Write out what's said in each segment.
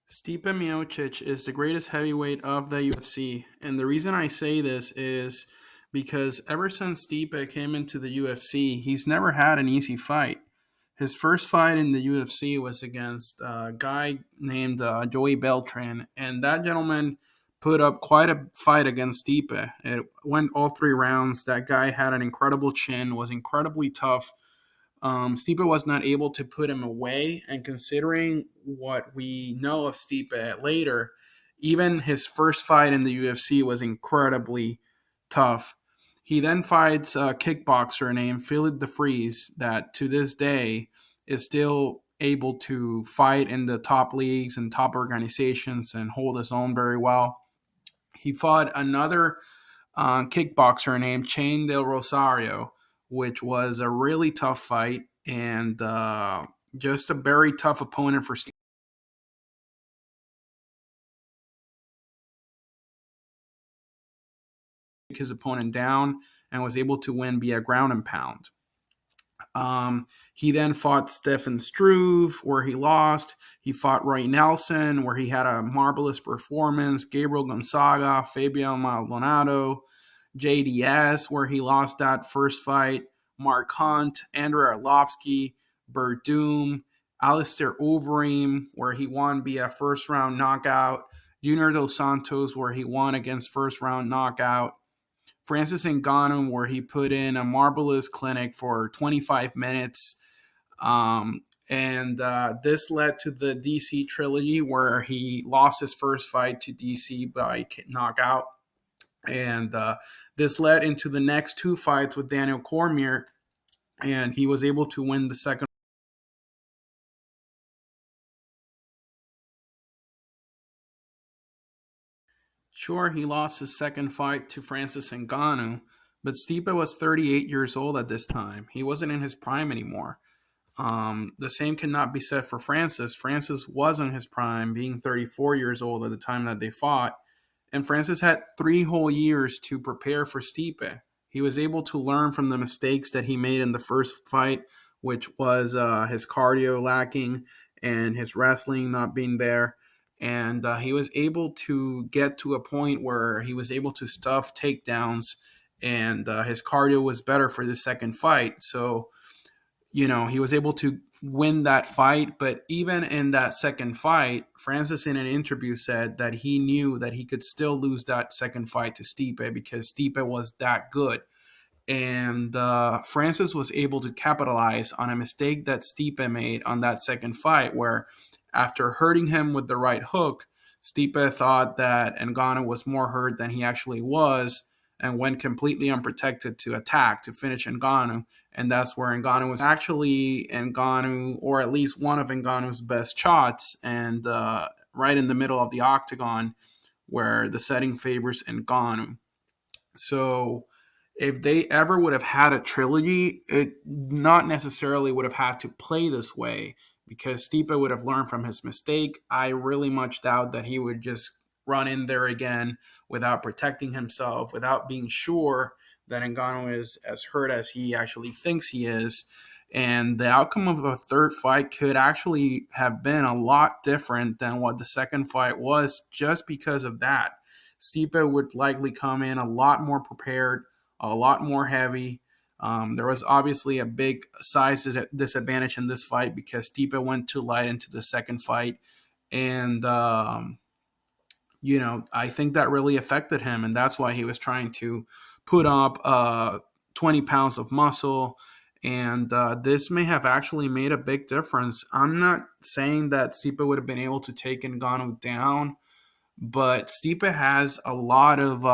Stipe Miocic is the greatest heavyweight of the UFC. And the reason I say this is because ever since Stipe came into the UFC, he's never had an easy fight. His first fight in the UFC was against a guy named Joey Beltran, and that gentleman put up quite a fight against Stipe. It went all three rounds. That guy had an incredible chin, was incredibly tough. Stipe was not able to put him away, and considering what we know of Stipe later, even his first fight in the UFC was incredibly tough. He then fights a kickboxer named Philip DeFries that to this day is still able to fight in the top leagues and top organizations and hold his own very well. He fought another kickboxer named Chain Del Rosario, which was a really tough fight and just a very tough opponent for Steve. His opponent down and was able to win via ground and pound. He then fought Stefan Struve, where he lost. He fought Roy Nelson, where he had a marvelous performance. Gabriel Gonzaga, Fabian Maldonado, JDS, where he lost that first fight. Mark Hunt, Andrei Arlovsky, Verdum, Alistair Overeem, where he won via first round knockout. Junior Dos Santos, where he won against first round knockout. Francis Ngannou, where he put in a marvelous clinic for 25 minutes. And this led to the DC trilogy, where he lost his first fight to DC by knockout. And this led into the next two fights with Daniel Cormier, and he was able to win the second. Sure, he lost his second fight to Francis Ngannou, but Stipe was 38 years old at this time. He wasn't in his prime anymore. The same cannot be said for Francis. Francis was in his prime, being 34 years old at the time that they fought. And Francis had 3 whole years to prepare for Stipe. He was able to learn from the mistakes that he made in the first fight, which was his cardio lacking and his wrestling not being there. And he was able to get to a point where he was able to stuff takedowns, and his cardio was better for the second fight. So, he was able to win that fight. But even in that second fight, Francis in an interview said that he knew that he could still lose that second fight to Stipe because Stipe was that good. And Francis was able to capitalize on a mistake that Stipe made on that second fight, where after hurting him with the right hook, Stipe thought that Ngannou was more hurt than he actually was and went completely unprotected to attack to finish Ngannou. And that's where Ngannou was actually Ngannou, or at least one of Ngannou's best shots, and right in the middle of the octagon where the setting favors Ngannou. So if they ever would have had a trilogy, it not necessarily would have had to play this way because Stipe would have learned from his mistake. I really much doubt that he would just run in there again without protecting himself, without being sure that Ngannou is as hurt as he actually thinks he is. And the outcome of a third fight could actually have been a lot different than what the second fight was just because of that. Stipe would likely come in a lot more prepared, a lot more heavy. There was obviously a big size disadvantage in this fight because Stipe went too light into the second fight. And, I think that really affected him. And that's why he was trying to put up 20 pounds of muscle. And this may have actually made a big difference. I'm not saying that Stipe would have been able to take Ngannou down, but Stipe has a lot of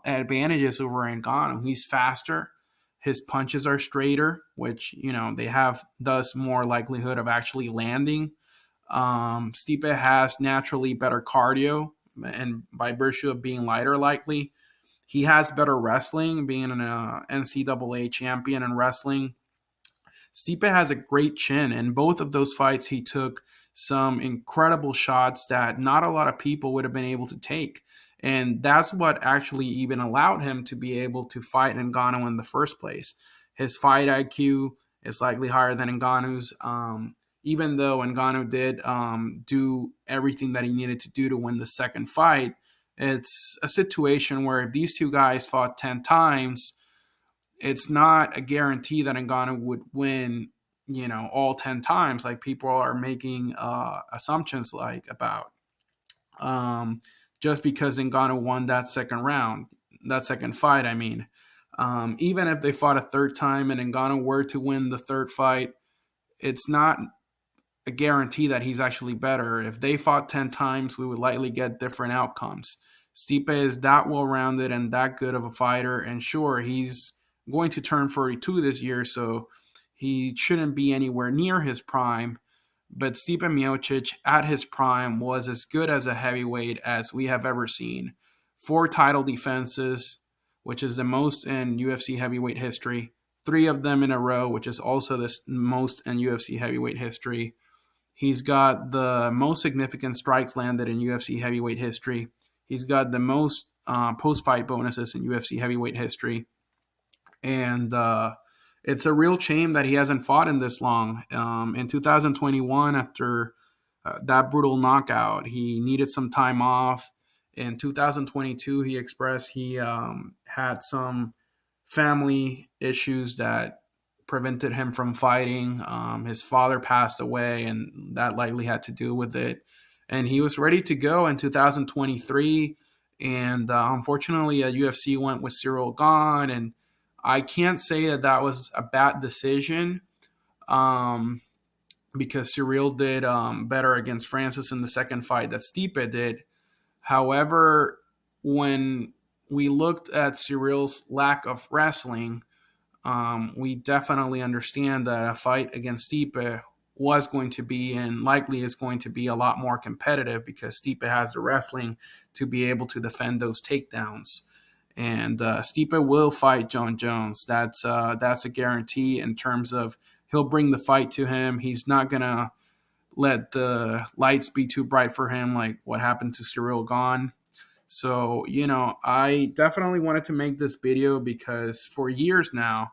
advantages over Ngannou. He's faster. His punches are straighter, which, they have thus more likelihood of actually landing. Stipe has naturally better cardio, and by virtue of being lighter, likely. He has better wrestling, being an NCAA champion in wrestling. Stipe has a great chin. In both of those fights, he took some incredible shots that not a lot of people would have been able to take. And that's what actually even allowed him to be able to fight Ngannou in the first place. His fight IQ is likely higher than Ngannou's. even though Ngannou did do everything that he needed to do to win the second fight, it's a situation where if these two guys fought 10 times, it's not a guarantee that Ngannou would win, all 10 times, like people are making assumptions like about. Um, just because Ngannou won that second round, that second fight, I mean. Even if they fought a third time and Ngannou were to win the third fight, it's not a guarantee that he's actually better. If they fought 10 times, we would likely get different outcomes. Stipe is that well rounded and that good of a fighter. And sure, he's going to turn 42 this year, so he shouldn't be anywhere near his prime. But Stipe Miocic at his prime was as good as a heavyweight as we have ever seen. 4 title defenses, which is the most in UFC heavyweight history. 3 of them in a row, which is also the most in UFC heavyweight history. He's got the most significant strikes landed in UFC heavyweight history. He's got the most post-fight bonuses in UFC heavyweight history. And it's a real shame that he hasn't fought in this long. In 2021, after that brutal knockout, he needed some time off. In 2022, he expressed he had some family issues that prevented him from fighting. His father passed away, and that likely had to do with it. And he was ready to go in 2023. And unfortunately, UFC went with Cyril Gahn. And I can't say that that was a bad decision um, because Cyril did better against Francis in the second fight that Stipe did. However, when we looked at Cyril's lack of wrestling, we definitely understand that a fight against Stipe was going to be and likely is going to be a lot more competitive because Stipe has the wrestling to be able to defend those takedowns. And Stipe will fight Jon Jones. That's a guarantee in terms of he'll bring the fight to him. He's not gonna let the lights be too bright for him, like what happened to Cyril Gahn. So, I definitely wanted to make this video because for years now,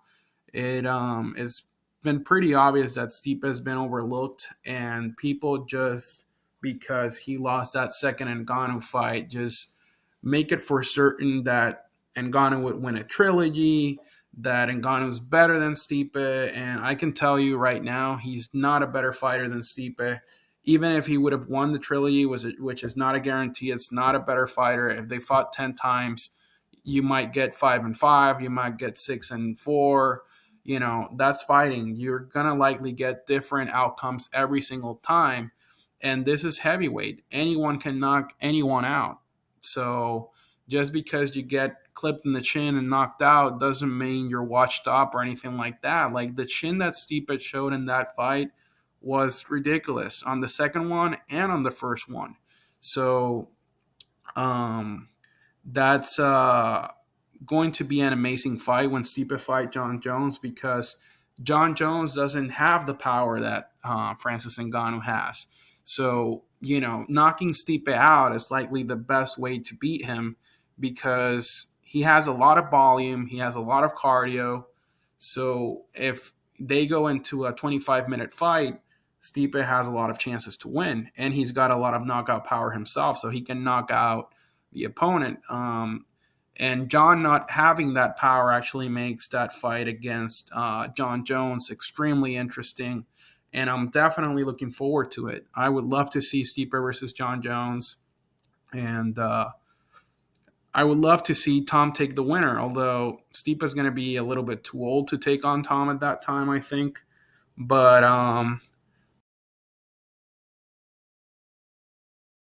it's been pretty obvious that Stipe has been overlooked, and people just because he lost that second Ngannou fight just make it for certain that Ngannou would win a trilogy, that Ngannou's better than Stipe, and I can tell you right now, he's not a better fighter than Stipe. Even if he would have won the trilogy, which is not a guarantee, it's not a better fighter. If they fought 10 times, you might get 5-5, you might get 6-4. That's fighting. You're gonna likely get different outcomes every single time, and this is heavyweight. Anyone can knock anyone out. So just because you get clipped in the chin and knocked out doesn't mean you're washed up or anything like that. Like the chin that Stipe showed in that fight was ridiculous on the second one and on the first one. So um, that's going to be an amazing fight when Stipe fight Jon Jones because Jon Jones doesn't have the power that Francis Ngannou has. So, knocking Stipe out is likely the best way to beat him because he has a lot of volume, he has a lot of cardio. So, if they go into a 25-minute fight, Stipe has a lot of chances to win, and he's got a lot of knockout power himself, so he can knock out the opponent. And Jon not having that power actually makes that fight against Jon Jones extremely interesting. And I'm definitely looking forward to it. I would love to see Stipe versus Jon Jones. And I would love to see Tom take the winner, although Stipe is going to be a little bit too old to take on Tom at that time, I think. But